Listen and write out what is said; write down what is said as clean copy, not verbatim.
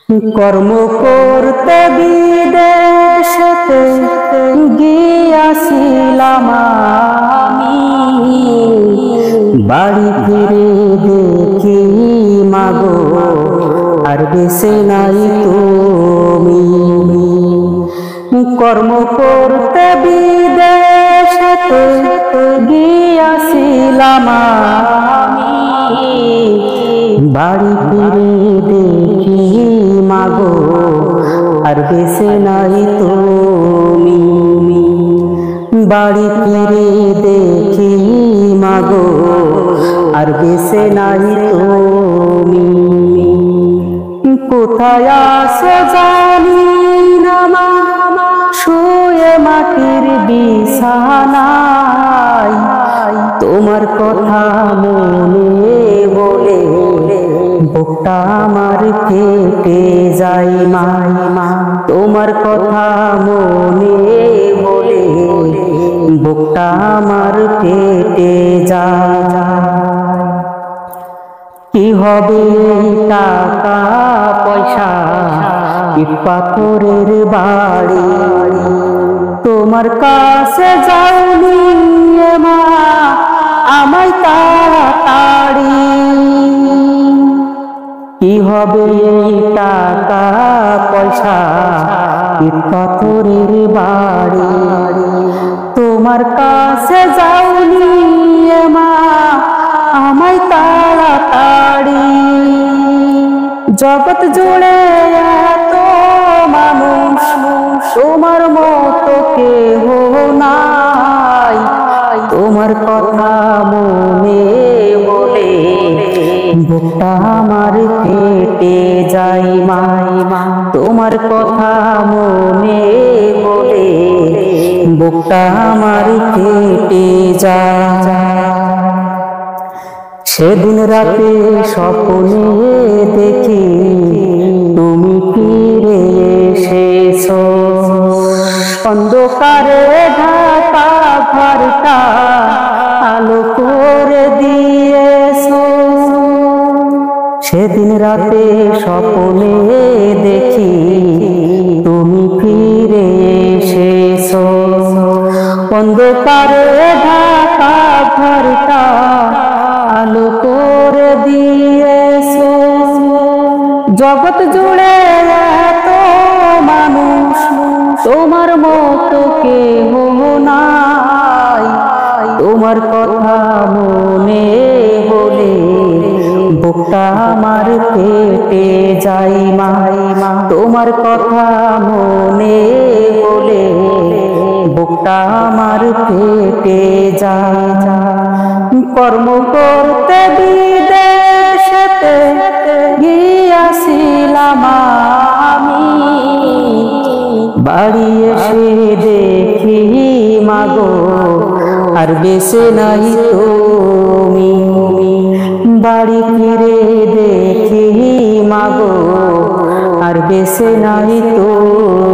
কর্ম করতে বিদেশেতে গিয়াছিলাম আমি, বাড়ি ফিরে দেখি মাগো আর বেঁচে নাই তুমি। কর্ম করতে বিদেশেতে গিয়াছিলাম আমি, বাড়ি ফিরে দেখি মাগো আর বেঁচে নাই তুমি। বাড়ি ফিরে দেখি মাগো আর বেঁচে নাই তুমি। কোথায় আছো জানি না মা, শুয়ে মাটির বিছানায়, তোমার কথা মনে বলে বুকটা আমার কেটে যায় মাই মা। তোমার কথা মনে বলে বুকটা আমার কেটে যায়। কি হবে টাকা পয়সা ইট পাথরের বাড়ি, তোমার কাছে যাওনি মা আমায় তাড়াতাড়ি। কি হবে টাকা পয়সা ইট পাথরের বাড়ি, তোমার কাছে যাওনি মা আমায় তাড়াতাড়ি। জগৎ জুড়ে এত মানুষ, তোমার মতো কেহ নাই, তোমার কথা মনে বলে বুকটা আমার কেটে যায় মাই মা। তোমার কথা মনে বলে বুকটা আমার কেটে যায়। সেদিন রাতে স্বপ্নে দেখি তুমি ফিরে এসেছো, অন্ধকারে ঢাকা ঘরটা আলো করে দিয়েছো। সেদিন রাতে স্বপ্নে দেখি তুমি ফিরে এসেছো, অন্ধকারে ঢাকা ঘরটা আলো করে দিয়েছো। জগৎ জুড়ে এত মানুষ, তোমার মতো কেহ নাই, তোমার কথা মনে বলে বুকটা আমার কেটে যায় মাই মা। তোমার কথা মনে বলে বুকটা আমার কেটে যায়। কর্ম করতে বিদেশেতে গিয়াছিলাম আমি, বাড়ি এসে দেখি মাগো আর বেঁচে নাই তুমি। বাড়ি ফিরে দেখি মাগো আর বেঁচে নাই তুমি।